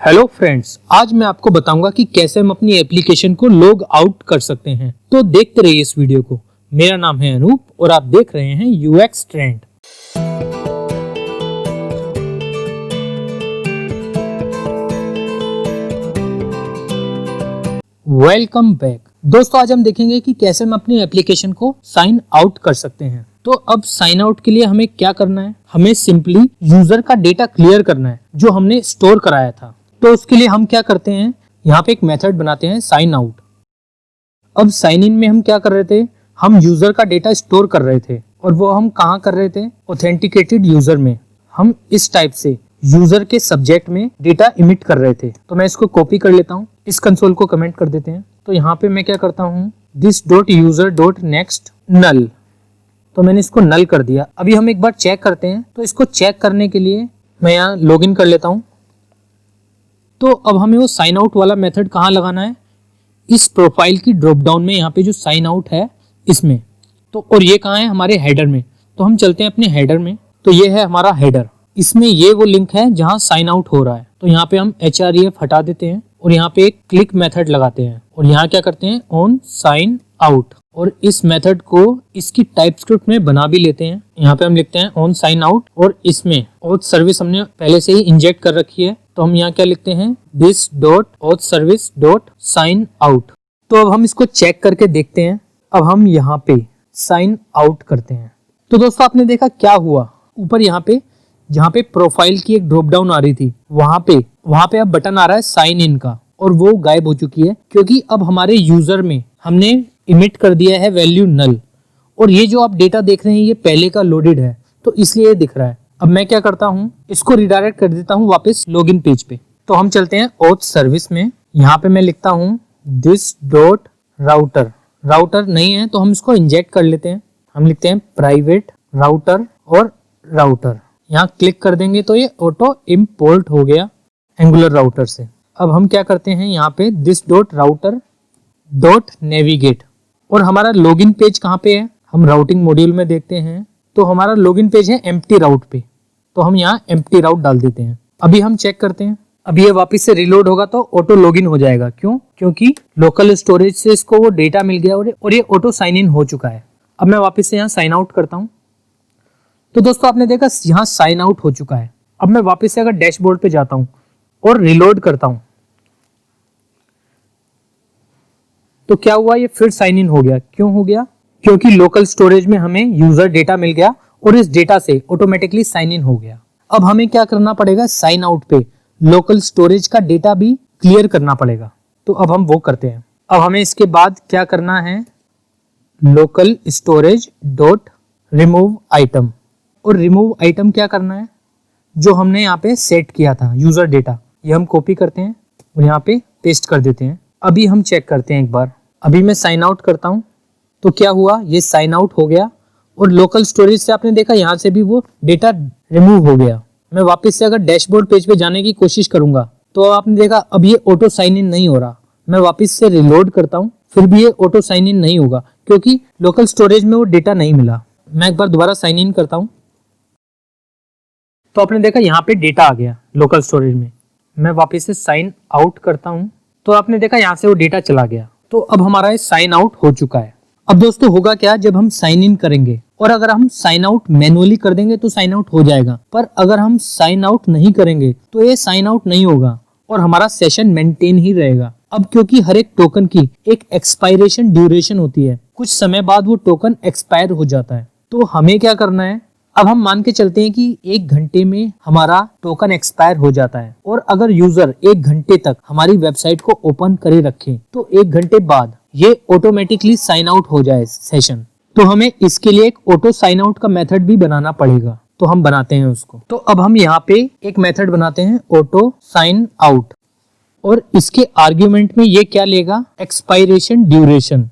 Hello friends, आज मैं आपको बताऊंगा कि कैसे हम अपनी एप्लीकेशन को लॉग आउट कर सकते हैं। तो देखते रहिए इस वीडियो को। मेरा नाम है अनूप और आप देख रहे हैं यूएक्स ट्रेंड। वेलकम बैक दोस्तों, आज हम देखेंगे कि कैसे हम अपनी एप्लीकेशन को साइन आउट कर सकते हैं। तो अब साइन आउट के लिए हमें क्या करना है, हमें सिंपली यूजर का डेटा क्लियर करना है जो हमने स्टोर कराया था। तो उसके लिए हम क्या करते हैं, यहाँ पे एक मेथड बनाते हैं साइन आउट। अब साइन इन में हम क्या कर रहे थे, हम यूजर का डेटा स्टोर कर रहे थे और वो हम कहाँ कर रहे थे, ऑथेंटिकेटेड यूजर में। हम इस टाइप से यूजर के सब्जेक्ट में डेटा इमिट कर रहे थे। तो मैं इसको कॉपी कर लेता हूँ, इस कंसोल को कमेंट कर देते हैं। तो यहाँ पे मैं क्या करता हूँ, this.user.next null। तो मैंने इसको नल कर दिया। अभी हम एक बार चेक करते हैं। तो इसको चेक करने के लिए मैं यहाँ लॉगिन कर लेता हूँ। तो अब हमें वो साइन आउट वाला मेथड कहाँ लगाना है, इस प्रोफाइल की ड्रॉप डाउन में, यहाँ पे जो साइन आउट है इसमें। तो और ये कहाँ है, हमारे हेडर में। तो हम चलते हैं अपने हेडर में। तो ये है हमारा हेडर, इसमें ये वो लिंक है जहाँ साइन आउट हो रहा है। तो यहाँ पे हम href हटा देते हैं और यहाँ पे एक क्लिक मेथड लगाते हैं और यहाँ क्या करते हैं, ऑन साइन आउट। और इस मेथड को इसकी टाइपस्क्रिप्ट में बना भी लेते हैं। यहाँ पे हम लिखते हैं ऑन साइन आउट और इसमें ऑथ सर्विस हमने पहले से ही इंजेक्ट कर रखी है। तो हम यहाँ क्या लिखते हैं, this.authservice.sign-out। तो अब हम इसको चेक करके देखते हैं। अब हम यहाँ पे साइन आउट करते हैं। तो दोस्तों आपने देखा क्या हुआ, ऊपर यहाँ पे जहाँ पे प्रोफाइल की एक ड्रॉप डाउन आ रही थी, वहां पे अब बटन आ रहा है साइन इन का, और वो गायब हो चुकी है क्योंकि अब हमारे यूजर में हमने इमिट कर दिया है वैल्यू नल। और ये जो आप डेटा देख रहे हैं ये पहले का लोडेड है, तो इसलिए ये दिख रहा है। अब मैं क्या करता हूँ, इसको रिडायरेक्ट कर देता हूँ वापस लॉगिन पेज पे। तो हम चलते हैं ऑथ सर्विस में। यहाँ पे मैं लिखता हूँ this.router। राउटर नहीं है तो हम इसको इंजेक्ट कर लेते हैं। हम लिखते हैं प्राइवेट राउटर और राउटर। यहाँ क्लिक कर देंगे तो ये ऑटो इम्पोर्ट हो गया एंगुलर राउटर से। अब हम क्या करते हैं, यहाँ पे this.router.navigate। और हमारा लॉगिन पेज कहाँ पे है, हम राउटिंग मॉड्यूल में देखते हैं। तो हमारा लॉगिन पेज है एम्प्टी राउट पे। तो हम यहाँ एम्प्टी राउट डाल देते हैं। अभी हम चेक करते हैं, अभी ये वापस से रिलोड होगा तो ऑटो लॉगिन हो जाएगा। क्यों, क्योंकि लोकल स्टोरेज से इसको वो डेटा मिल गया और ये ऑटो साइन इन हो चुका है। अब मैं वापस से यहाँ साइन आउट करता हूँ। तो दोस्तों आपने देखा यहाँ साइन आउट हो चुका है। अब मैं वापस से अगर डैशबोर्ड पे जाता हूँ और रिलोड करता हूँ तो क्या हुआ, ये फिर साइन इन हो गया। क्यों हो गया, क्योंकि लोकल स्टोरेज में हमें यूजर डेटा मिल गया और इस डेटा से ऑटोमेटिकली साइन इन हो गया। अब हमें क्या करना पड़ेगा, साइन आउट पे लोकल स्टोरेज का डेटा भी क्लियर करना पड़ेगा। तो अब हम वो करते हैं। अब हमें इसके बाद क्या करना है, local storage dot remove item. और रिमूव आइटम क्या करना है, जो हमने यहाँ पे सेट किया था यूजर डेटा, ये हम कॉपी करते हैं और यहाँ पे पेस्ट कर देते हैं। अभी हम चेक करते हैं एक बार। अभी मैं साइन आउट करता हूँ तो क्या हुआ, ये साइन आउट हो गया और लोकल स्टोरेज से आपने देखा यहाँ से भी वो डेटा रिमूव हो गया। मैं वापस से अगर डैशबोर्ड पेज पे जाने की कोशिश करूंगा तो आपने देखा अब ये ऑटो साइन इन नहीं हो रहा। मैं वापस से रिलोड करता हूँ, फिर भी ये ऑटो साइन इन नहीं होगा क्योंकि लोकल स्टोरेज में वो डेटा नहीं मिला। मैं एक बार दोबारा साइन इन करता हूँ तो आपने देखा यहाँ पे डेटा आ गया लोकल स्टोरेज में। मैं वापस से साइन आउट करता हूँ तो आपने देखा यहाँ से वो डेटा चला गया। तो अब हमारा ये साइन आउट हो चुका है। अब दोस्तों होगा क्या, जब हम साइन इन करेंगे और अगर हम साइन आउट मैनुअली कर देंगे तो साइन आउट हो जाएगा, पर अगर हम साइन आउट नहीं करेंगे तो ये साइन आउट नहीं होगा और हमारा सेशन मेंटेन ही रहेगा। अब क्योंकि हर एक टोकन की एक एक्सपायरेशन ड्यूरेशन होती है, कुछ समय बाद वो टोकन एक्सपायर हो जाता है। तो हमें क्या करना है, अब हम मान के चलते हैं कि 1 घंटे में हमारा टोकन एक्सपायर हो जाता है और अगर यूजर 1 घंटे तक हमारी वेबसाइट को ओपन करे रखे तो 1 घंटे बाद ये ऑटोमेटिकली साइन आउट हो जाए सेशन। तो हमें इसके लिए एक ऑटो साइन आउट का मेथड भी बनाना पड़ेगा। तो हम बनाते हैं उसको। तो अब हम यहाँ पे एक मेथड बनाते हैं ऑटो साइन आउट और इसके आर्ग्यूमेंट में ये क्या लेगा, एक्सपायरेशन ड्यूरेशन,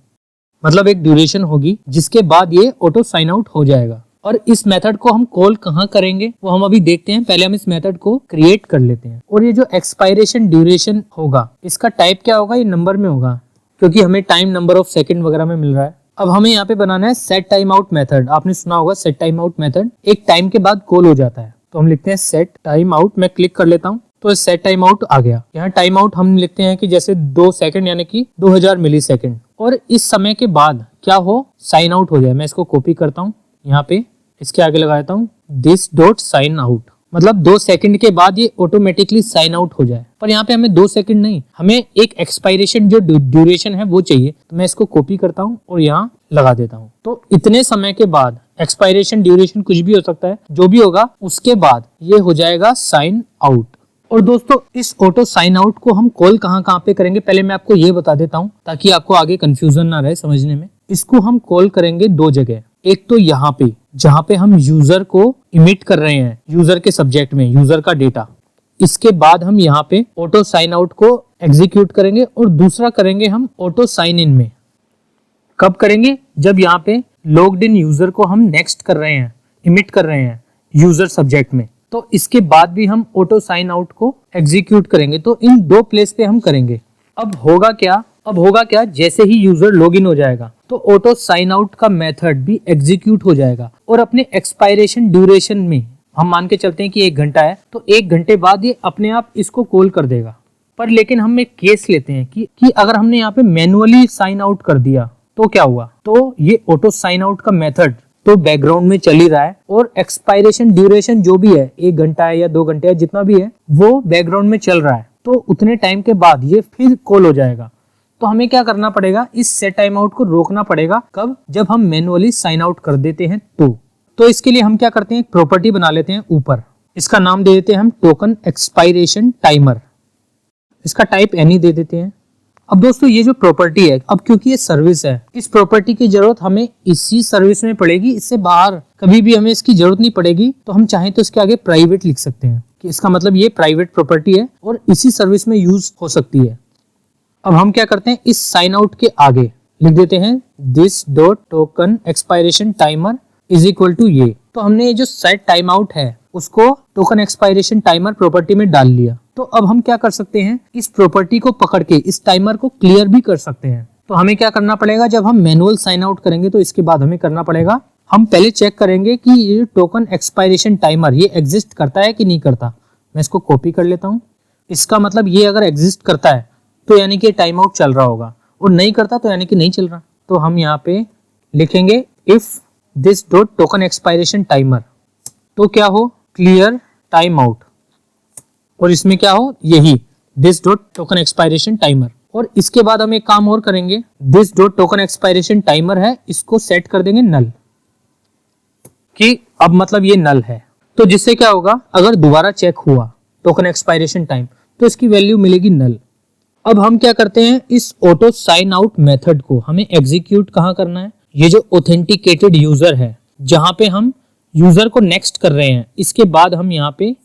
मतलब एक ड्यूरेशन होगी जिसके बाद ये ऑटो साइन आउट हो जाएगा। और इस मेथड को हम कॉल कहाँ करेंगे वो हम अभी देखते हैं। पहले हम इस मेथड को क्रिएट कर लेते हैं। और ये जो एक्सपायरेशन ड्यूरेशन होगा इसका टाइप क्या होगा, ये नंबर में होगा क्योंकि हमें टाइम नंबर ऑफ सेकंड वगैरह में मिल रहा है। अब हमें यहाँ पे बनाना है सेट टाइम आउट मेथड। आपने सुना होगा सेट टाइम आउट मेथड एक टाइम के बाद कॉल हो जाता है। तो हम लिखते हैं सेट टाइम आउट। मैं क्लिक कर लेता हूँ तो सेट टाइम आउट आ गया। यहाँ टाइम आउट हम लिखते हैं कि जैसे 2 सेकंड यानी कि 2000 मिली सेकंड, और इस समय के बाद क्या हो, साइन आउट हो जाए। मैं इसको कॉपी करता हूँ, यहाँ पे इसके आगे लगा देता हूँ दिस डॉट साइन आउट, मतलब 2 सेकंड के बाद ये ऑटोमेटिकली साइन आउट हो जाए। पर यहाँ पे हमें 2 सेकंड नहीं, हमें एक एक्सपायरेशन जो ड्यूरेशन है वो चाहिए। तो मैं इसको कॉपी करता हूँ और यहाँ लगा देता हूँ। तो इतने समय के बाद एक्सपायरेशन ड्यूरेशन कुछ भी हो सकता है, जो भी होगा उसके बाद ये हो जाएगा साइन आउट। और दोस्तों इस ऑटो साइन आउट को हम कॉल कहाँ पे करेंगे, पहले मैं आपको ये बता देता हूँ ताकि आपको आगे कंफ्यूजन ना रहे समझने में। इसको हम कॉल करेंगे 2 जगह, एक तो यहाँ पे जहाँ पे हम यूजर को इमिट कर रहे हैं, यूजर के सब्जेक्ट में यूजर का डेटा। इसके बाद हम यहाँ पे ऑटो साइन आउट को एग्जीक्यूट करेंगे, और दूसरा करेंगे हम ऑटो साइन इन में। कब करेंगे, जब यहाँ पे लॉग्ड इन यूजर को हम नेक्स्ट कर रहे हैं, इमिट कर रहे हैं यूजर सब्जेक्ट में, तो इसके बाद भी हम ऑटो साइन आउट को एग्जीक्यूट करेंगे। तो इन 2 प्लेस पे हम करेंगे। अब होगा क्या, जैसे ही यूजर लॉगिन हो जाएगा तो ऑटो साइन आउट का मेथड भी एग्जीक्यूट हो जाएगा, और अपने एक्सपायरेशन ड्यूरेशन में हम मान के चलते हैं कि 1 घंटा है, तो 1 घंटे बाद ये अपने आप इसको कॉल कर देगा। पर लेकिन हम एक केस लेते हैं कि अगर हमने यहाँ पे मैनुअली साइन आउट कर दिया तो क्या हुआ, तो ये ऑटो साइन आउट का मेथड तो बैकग्राउंड में चल ही रहा है, और एक्सपायरेशन ड्यूरेशन जो भी है 1 घंटा है या 2 घंटे है, जितना भी है वो बैकग्राउंड में चल रहा है। तो उतने टाइम के बाद ये फिर कॉल हो जाएगा। तो हमें क्या करना पड़ेगा, इस सेट टाइम आउट को रोकना पड़ेगा। कब, जब हम मैनुअली साइन आउट कर देते हैं तो इसके लिए हम क्या करते हैं, एक प्रॉपर्टी बना लेते हैं ऊपर, इसका नाम दे देते हैं हम टोकन एक्सपायरेशन टाइमर, इसका टाइप एनी दे देते हैं। अब दोस्तों ये जो प्रॉपर्टी है, अब क्योंकि ये सर्विस है, इस प्रॉपर्टी की जरूरत हमें इसी सर्विस में पड़ेगी, इससे बाहर कभी भी हमें इसकी जरूरत नहीं पड़ेगी। तो हम चाहें तो इसके आगे प्राइवेट लिख सकते हैं कि इसका मतलब ये प्राइवेट प्रॉपर्टी है और इसी सर्विस में यूज हो सकती है। अब हम क्या करते हैं, इस साइन आउट के आगे लिख देते हैं this dot token expiration timer is equal to ये। तो हमने ये जो सेट टाइम आउट है उसको टोकन एक्सपायरेशन टाइमर प्रॉपर्टी में डाल लिया। तो अब हम क्या कर सकते हैं, इस प्रॉपर्टी को पकड़ के इस टाइमर को क्लियर भी कर सकते हैं। तो हमें क्या करना पड़ेगा, जब हम मैनुअल साइन आउट करेंगे तो इसके बाद हमें करना पड़ेगा, हम पहले चेक करेंगे कि ये टोकन एक्सपायरेशन टाइमर ये एग्जिस्ट करता है कि नहीं करता। मैं इसको कॉपी कर लेता हूँ। इसका मतलब ये अगर एग्जिस्ट करता है तो यानी कि टाइम आउट चल रहा होगा, और नहीं करता तो यानी कि नहीं चल रहा। तो हम यहाँ पे लिखेंगे if this dot token expiration timer, तो क्या हो, क्लियर टाइम आउट, और इसमें क्या हो, यही this dot token expiration timer. और इसके बाद हम एक काम और करेंगे, this dot token expiration timer है, इसको सेट कर देंगे नल, कि अब मतलब ये नल है। तो जिससे क्या होगा, अगर दोबारा चेक हुआ टोकन एक्सपायरेशन टाइम तो इसकी वैल्यू मिलेगी नल। अब हम क्या करते हैं, इस ऑटो साइन आउट मेथड को हमें एग्जीक्यूट कहाँ करना है, ये जो ऑथेंटिकेटेड यूजर है जहां पे हम यूजर को नेक्स्ट कर रहे हैं, इसके बाद हम यहाँ पे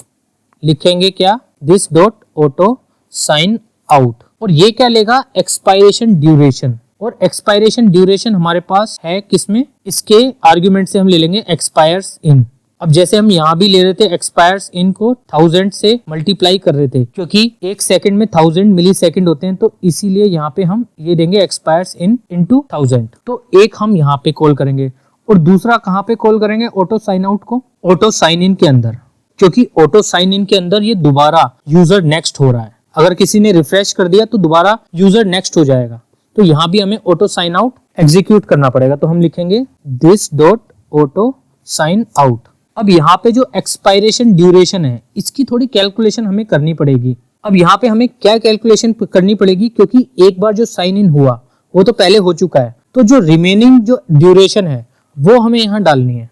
लिखेंगे क्या, this dot auto sign out, और ये क्या लेगा, एक्सपायरेशन ड्यूरेशन। और एक्सपायरेशन ड्यूरेशन हमारे पास है किसमें, इसके आर्ग्यूमेंट से हम ले लेंगे एक्सपायर्स इन। अब जैसे हम यहाँ भी ले रहे थे एक्सपायर्स इन को 1000 से मल्टीप्लाई कर रहे थे, क्योंकि 1 सेकंड में 1000 मिली सेकंड होते हैं, तो इसीलिए यहाँ पे हम ये देंगे एक्सपायर्स इन इंटू 1000। तो एक हम यहाँ पे कॉल करेंगे, और दूसरा कहाँ पे कॉल करेंगे, ऑटो साइन आउट को ऑटो साइन इन के अंदर, क्योंकि ऑटो साइन इन के अंदर ये दोबारा यूजर नेक्स्ट हो रहा है। अगर किसी ने रिफ्रेश कर दिया तो दोबारा यूजर नेक्स्ट हो जाएगा। तो यहाँ भी हमें ऑटो साइन आउट एग्जीक्यूट करना पड़ेगा। तो हम लिखेंगे this dot auto sign out. अब यहाँ पे जो एक्सपायरेशन ड्यूरेशन है इसकी थोड़ी कैलकुलेशन हमें करनी पड़ेगी। अब यहाँ पे हमें क्या कैलकुलेशन करनी पड़ेगी, क्योंकि एक बार जो साइन इन हुआ वो तो पहले हो चुका है, तो जो रिमेनिंग जो ड्यूरेशन है वो हमें यहाँ डालनी है।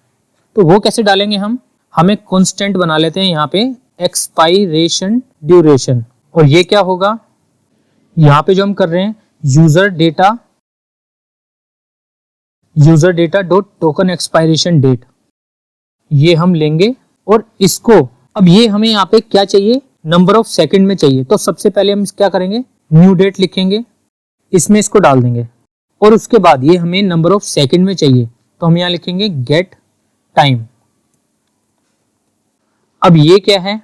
तो वो कैसे डालेंगे, हम एक कांस्टेंट बना लेते हैं यहाँ पे एक्सपायरेशन ड्यूरेशन, और ये क्या होगा, यहाँ पे जो हम कर रहे हैं user data dot token expiration date, ये हम लेंगे। और इसको अब ये हमें यहाँ पे क्या चाहिए, नंबर ऑफ सेकंड में चाहिए। तो सबसे पहले हम क्या करेंगे, न्यू डेट लिखेंगे, इसमें इसको डाल देंगे, और उसके बाद ये हमें नंबर ऑफ सेकंड में चाहिए, तो हम यहाँ लिखेंगे गेट टाइम। अब ये क्या है,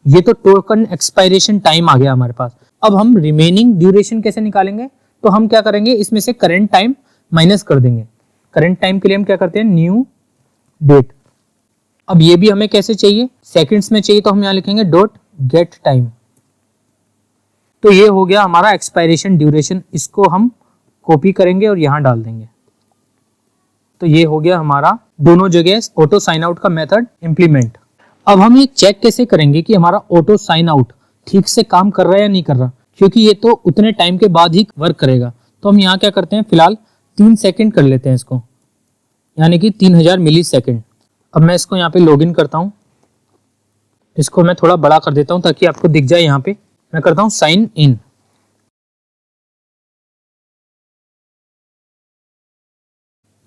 ये तो टोकन एक्सपायरेशन टाइम आ गया हमारे पास। अब हम रिमेनिंग ड्यूरेशन कैसे निकालेंगे, तो हम क्या करेंगे, इसमें से करंट टाइम माइनस कर देंगे। करंट टाइम के लिए हम क्या करते हैं, न्यू डेट। अब ये भी हमें कैसे चाहिए, सेकंड्स में चाहिए, तो हम यहाँ लिखेंगे डॉट गेट टाइम। तो ये हो गया हमारा एक्सपायरेशन ड्यूरेशन, इसको हम कॉपी करेंगे और यहाँ डाल देंगे। तो ये हो गया हमारा दोनों जगह ऑटो साइन आउट का मेथड इंप्लीमेंट। अब हम ये चेक कैसे करेंगे कि हमारा ऑटो साइन आउट ठीक से काम कर रहा है या नहीं कर रहा, क्योंकि ये तो उतने टाइम के बाद ही वर्क करेगा। तो हम यहाँ क्या करते हैं, फिलहाल 3 सेकंड कर लेते हैं इसको, यानी कि 3000 मिली सेकेंड। अब मैं इसको यहाँ पे लॉगिन करता हूँ, इसको मैं थोड़ा बड़ा कर देता हूँ ताकि आपको दिख जाए। यहाँ पे मैं करता हूँ साइन इन।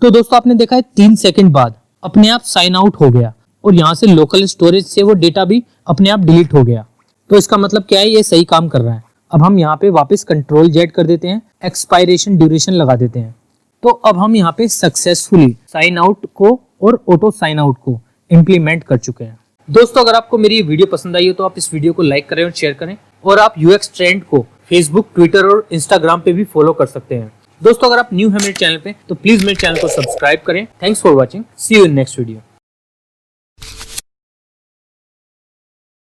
तो दोस्तों आपने देखा है 3 सेकंड बाद अपने आप साइन आउट हो गया और यहाँ से लोकल स्टोरेज से वो डेटा भी अपने आप डिलीट हो गया। तो इसका मतलब क्या है, ये सही काम कर रहा है। अब हम यहाँ पे वापस कंट्रोल जेड कर देते हैं, एक्सपायरेशन ड्यूरेशन लगा देते हैं। तो अब हम यहाँ पे सक्सेसफुली साइन आउट को और ऑटो साइन आउट को इम्प्लीमेंट कर चुके हैं। दोस्तों अगर आपको मेरी ये वीडियो पसंद आई हो तो आप इस वीडियो को लाइक करें और शेयर करें, और आप यूएक्स ट्रेंड को फेसबुक, ट्विटर और इंस्टाग्राम पे भी फॉलो कर सकते हैं। दोस्तों अगर आप न्यू है मेरे चैनल पे तो प्लीज मेरे चैनल को सब्सक्राइब करें। Thanks for watching, see you in next video.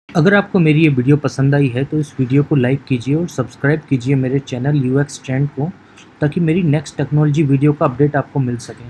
अगर आपको मेरी ये वीडियो पसंद आई है तो इस वीडियो को लाइक कीजिए और सब्सक्राइब कीजिए मेरे चैनल यूएक्स ट्रेंड को, ताकि मेरी नेक्स्ट टेक्नोलॉजी वीडियो का अपडेट आपको मिल सके।